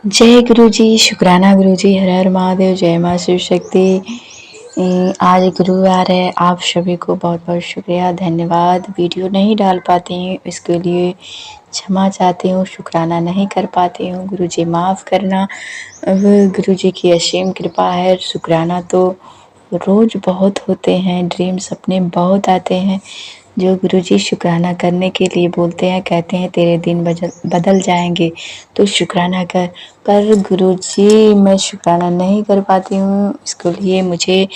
जय गुरु जी, शुक्राना गुरु जी, हर हर महादेव, जय माँ शिव शक्ति। आज गुरुवार है, आप सभी को बहुत बहुत शुक्रिया, धन्यवाद। वीडियो नहीं डाल पाती हूँ, इसके लिए क्षमा चाहती हूँ, शुक्राना नहीं कर पाती हूँ, गुरु जी माफ़ करना। अब गुरु जी की असीम कृपा है, शुक्राना तो रोज़ बहुत होते हैं, ड्रीम सपने बहुत आते हैं जो गुरुजी शुक्राना करने के लिए बोलते हैं, कहते हैं तेरे दिन बदल जाएंगे तो शुक्राना कर। पर गुरुजी मैं शुक्राना नहीं कर पाती हूँ, इसके लिए मुझे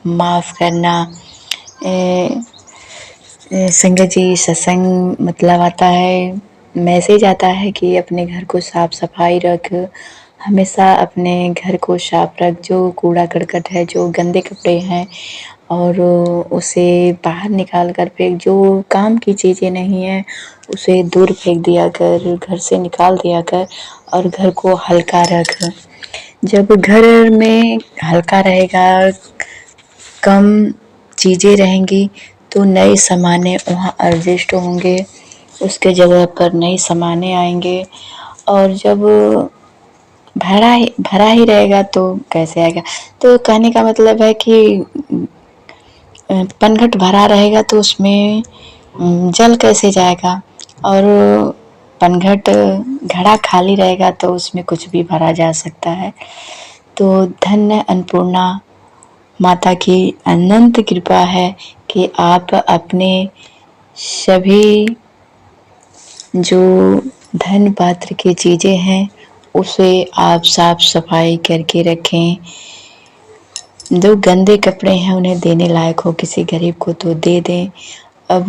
माफ़ करना। संगत जी, सत्संग मतलब आता है, मैसेज आता है कि अपने घर को साफ सफाई रख, हमेशा अपने घर को साफ रख। जो कूड़ा करकट है, जो गंदे कपड़े हैं, और उसे बाहर निकाल कर फेंक। जो काम की चीज़ें नहीं हैं उसे दूर फेंक दिया कर, घर से निकाल दिया कर, और घर को हल्का रख। जब घर में हल्का रहेगा, कम चीज़ें रहेंगी, तो नए सामाने वहाँ एडजस्ट होंगे, उसके जगह पर नए सामाने आएंगे। और जब भरा ही रहेगा तो कैसे आएगा। तो कहने का मतलब है कि पनघट भरा रहेगा तो उसमें जल कैसे जाएगा, और पनघट घड़ा खाली रहेगा तो उसमें कुछ भी भरा जा सकता है। तो धन्य अन्नपूर्णा माता की अनंत कृपा है कि आप अपने सभी जो धन पात्र की चीज़ें हैं उसे आप साफ सफाई करके रखें। जो गंदे कपड़े हैं उन्हें देने लायक हो किसी गरीब को तो दे दें। अब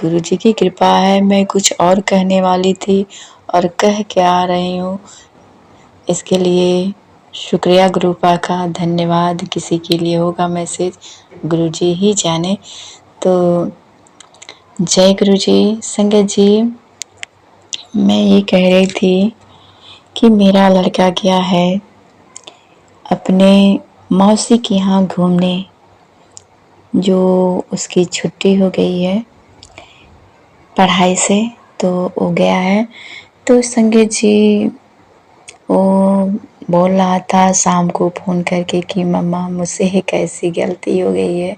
गुरु जी की कृपा है, मैं कुछ और कहने वाली थी और कह क्या आ रही हूँ, इसके लिए शुक्रिया गुरुपा का, धन्यवाद। किसी के लिए होगा मैसेज, गुरु जी ही जाने। तो जय गुरु जी। संगत जी, मैं ये कह रही थी कि मेरा लड़का गया है अपने मौसी के यहाँ घूमने, जो उसकी छुट्टी हो गई है पढ़ाई से, तो वो गया है। तो संगत जी, वो बोल रहा था शाम को फ़ोन करके कि मम्मा मुझसे एक ऐसी गलती हो गई है।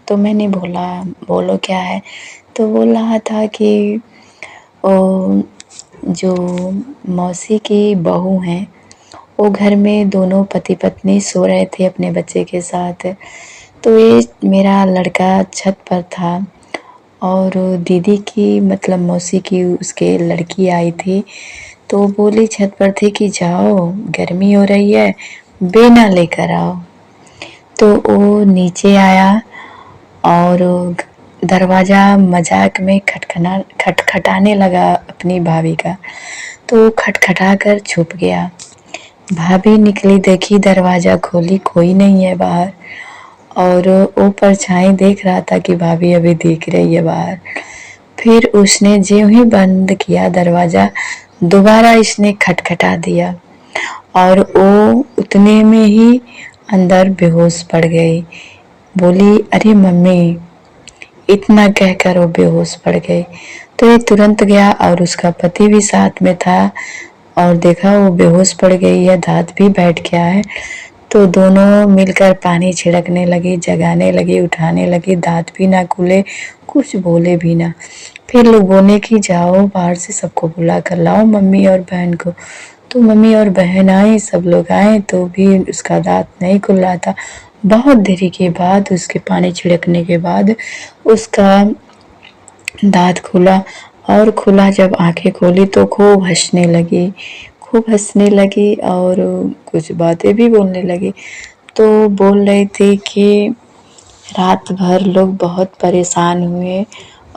तो मैंने बोला बोलो क्या है। तो बोल रहा था कि वो जो मौसी की बहू हैं, वो घर में दोनों पति पत्नी सो रहे थे अपने बच्चे के साथ। तो ये मेरा लड़का छत पर था और दीदी की मतलब मौसी की उसके लड़की आई थी, तो बोली छत पर थी कि जाओ गर्मी हो रही है, बेना लेकर आओ। तो वो नीचे आया और दरवाज़ा मजाक में खटखटाने लगा अपनी भाभी का। तो खटखटा कर छुप गया। भाभी निकली, देखी दरवाज़ा खोली, कोई नहीं है बाहर, और वो परछाई देख रहा था कि भाभी अभी दिख रही है बाहर। फिर उसने ज्यों ही बंद किया दरवाज़ा, दोबारा इसने खटखटा दिया और वो उतने में ही अंदर बेहोश पड़ गई। बोली अरे मम्मी, इतना कहकर वो बेहोश पड़ गई। तो ये तुरंत गया और उसका पति भी साथ में था, और देखा वो बेहोश पड़ गई है, दांत भी बैठ गया है। तो दोनों मिलकर पानी छिड़कने लगी, जगाने लगी, उठाने लगी, दांत भी ना खुले, कुछ बोले भी ना। फिर लोग बोले कि जाओ बाहर से सबको बुला कर लाओ मम्मी और बहन को। तो मम्मी और बहन आए, सब लोग आए, तो भी उसका दांत नहीं खुल रहा था। बहुत देरी के बाद, उसके पानी छिड़कने के बाद उसका दांत खुला, और खुला जब आंखें खोली तो खूब हंसने लगी और कुछ बातें भी बोलने लगी। तो बोल रही थी कि रात भर लोग बहुत परेशान हुए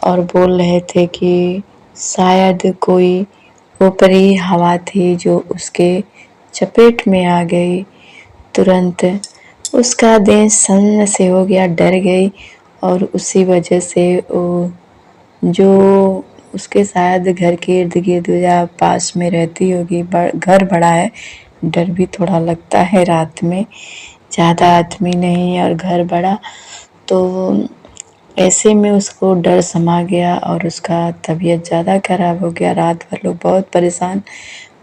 और बोल रहे थे कि शायद कोई ऊपरी हवा थी जो उसके चपेट में आ गई। तुरंत उसका देह सन्न से हो गया, डर गई, और उसी वजह से वो जो उसके शायद घर के इर्द गिर्द या पास में रहती होगी, घर बड़ा है, डर भी थोड़ा लगता है रात में, ज़्यादा आदमी नहीं और घर बड़ा, तो ऐसे में उसको डर समा गया और उसका तबीयत ज़्यादा खराब हो गया। रात भर लोग बहुत परेशान,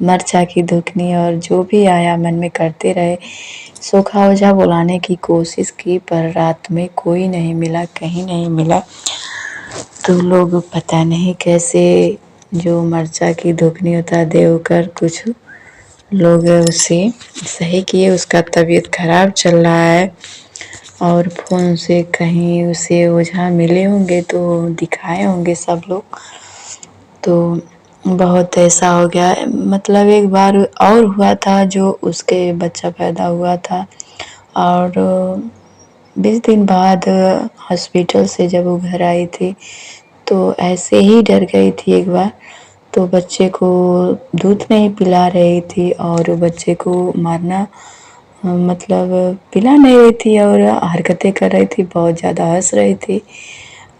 मरचा की धुकनी और जो भी आया मन में करते रहे। सोखा ओझा बुलाने की कोशिश की पर रात में कोई नहीं मिला, कहीं नहीं मिला। तो लोग पता नहीं कैसे जो मरचा की धुकनी होता है देकर कुछ लोग उसे सही किए। उसका तबीयत खराब चल रहा है और फ़ोन से कहीं उसे ओझा मिले होंगे तो दिखाए होंगे सब लोग। तो बहुत ऐसा हो गया। मतलब एक बार और हुआ था जो उसके बच्चा पैदा हुआ था और 20 दिन बाद हॉस्पिटल से जब वो घर आई थी तो ऐसे ही डर गई थी एक बार। तो बच्चे को दूध नहीं पिला रही थी और बच्चे को मारना मतलब पिला नहीं रही थी और हरकतें कर रही थी, बहुत ज़्यादा हंस रही थी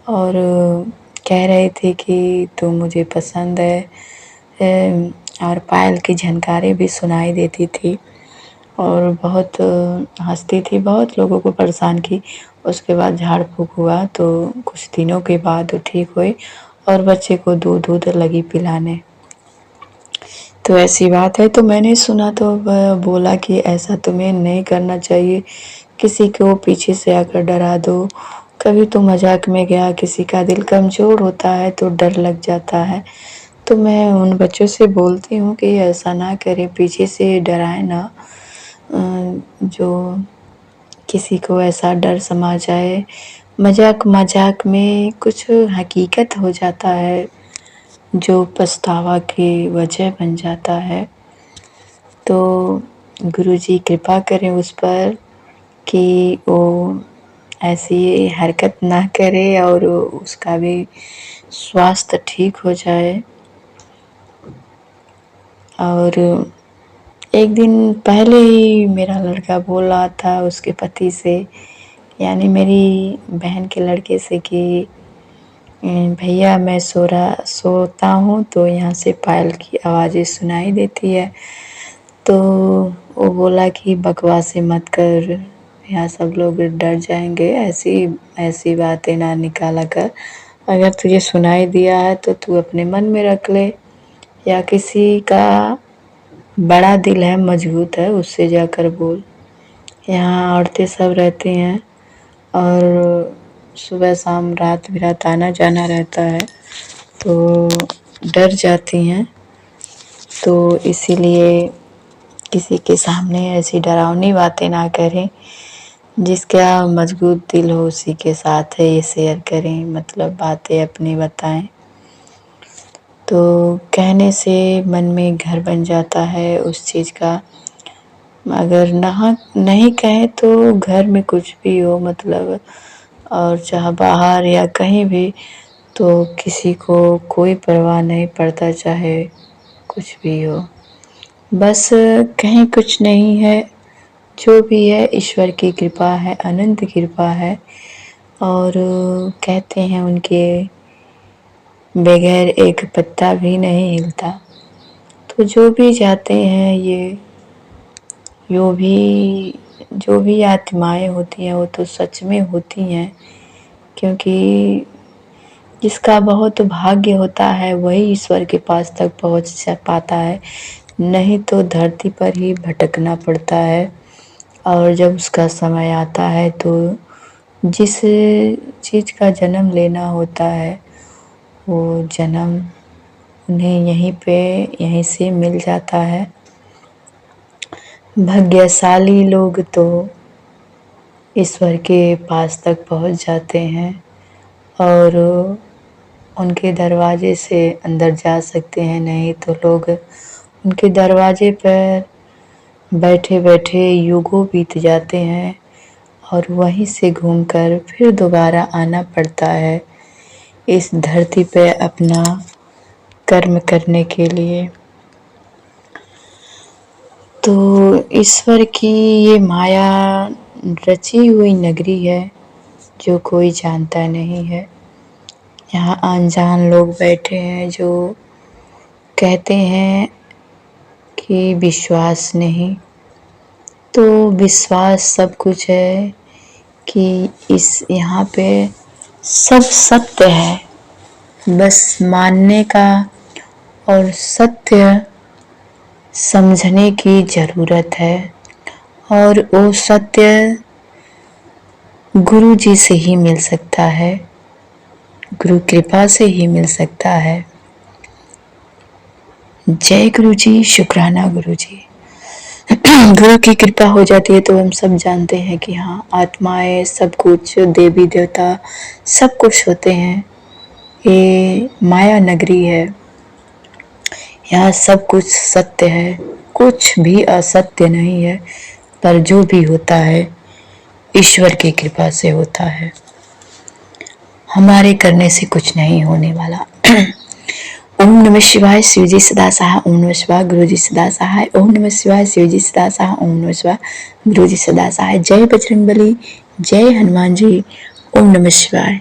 और कह रही थी कि तू मुझे पसंद है। और पायल की झनकारें भी सुनाई देती थी और बहुत हंसती थी, बहुत लोगों को परेशान की। उसके बाद झाड़ फूँक हुआ तो कुछ दिनों के बाद वो ठीक हुई और बच्चे को दूध लगी पिलाने। तो ऐसी बात है। तो मैंने सुना तो बोला कि ऐसा तुम्हें नहीं करना चाहिए, किसी को पीछे से आकर डरा दो। कभी तो मजाक में गया, किसी का दिल कमज़ोर होता है तो डर लग जाता है। तो मैं उन बच्चों से बोलती हूँ कि ऐसा ना करें, पीछे से डराएं ना। जो किसी को ऐसा डर समा जाए, मजाक मजाक में कुछ हकीकत हो जाता है जो पछतावा की वजह बन जाता है। तो गुरुजी कृपा करें उस पर कि वो ऐसी हरकत ना करे और उसका भी स्वास्थ्य ठीक हो जाए। और एक दिन पहले ही मेरा लड़का बोल रहा था उसके पति से, यानी मेरी बहन के लड़के से कि भैया मैं सोता हूँ तो यहाँ से पायल की आवाज़ें सुनाई देती है। तो वो बोला कि बकवासें मत कर, यहाँ सब लोग डर जाएंगे, ऐसी ऐसी बातें ना निकाला कर। अगर तुझे सुनाई दिया है तो तू अपने मन में रख ले, या किसी का बड़ा दिल है, मजबूत है, उससे जाकर बोल। यहाँ औरतें सब रहती हैं और सुबह शाम रात बिरात आना जाना रहता है तो डर जाती हैं। तो इसीलिए किसी के सामने ऐसी डरावनी बातें ना करें। जिसका मजबूत दिल हो उसी के साथ है ये शेयर करें, मतलब बातें अपनी बताएं। तो कहने से मन में घर बन जाता है उस चीज़ का। अगर नहीं कहें तो घर में कुछ भी हो, मतलब और चाहे बाहर या कहीं भी, तो किसी को कोई परवाह नहीं पड़ता, चाहे कुछ भी हो। बस कहीं कुछ नहीं है, जो भी है ईश्वर की कृपा है, अनंत कृपा है। और कहते हैं उनके बगैर एक पत्ता भी नहीं हिलता। तो जो भी जाते हैं ये जो भी आत्माएं होती हैं वो तो सच में होती हैं, क्योंकि जिसका बहुत भाग्य होता है वही ईश्वर के पास तक पहुंच पाता है, नहीं तो धरती पर ही भटकना पड़ता है। और जब उसका समय आता है तो जिस चीज़ का जन्म लेना होता है वो जन्म उन्हें यहीं से मिल जाता है। भाग्यशाली लोग तो ईश्वर के पास तक पहुंच जाते हैं और उनके दरवाजे से अंदर जा सकते हैं, नहीं तो लोग उनके दरवाजे पर बैठे बैठे युगों बीत जाते हैं और वहीं से घूमकर फिर दोबारा आना पड़ता है इस धरती पे अपना कर्म करने के लिए। तो ईश्वर की ये माया रची हुई नगरी है जो कोई जानता नहीं है। यहाँ अनजान लोग बैठे हैं जो कहते हैं कि विश्वास नहीं, तो विश्वास सब कुछ है कि इस यहाँ पे सब सत्य है, बस मानने का और सत्य समझने की ज़रूरत है और वो सत्य गुरु जी से ही मिल सकता है, गुरु कृपा से ही मिल सकता है। जय गुरु जी, शुक्राना गुरु जी। गुरु की कृपा हो जाती है तो हम सब जानते हैं कि हाँ, आत्माएं सब कुछ, देवी देवता सब कुछ होते हैं। ये माया नगरी है, यहाँ सब कुछ सत्य है, कुछ भी असत्य नहीं है। पर जो भी होता है ईश्वर की कृपा से होता है, हमारे करने से कुछ नहीं होने वाला। ओम नमः शिवाय, शिवजी सदा सहाय। ओम नमः शिवाय, गुरुजी सदा सहाय। ओम नमः शिवाय, शिवजी सदा सहाय। ओम नमः शिवाय, गुरुजी सदा सहाय। जय बजरंगबली, जय हनुमान जी। ओम नमः शिवाय।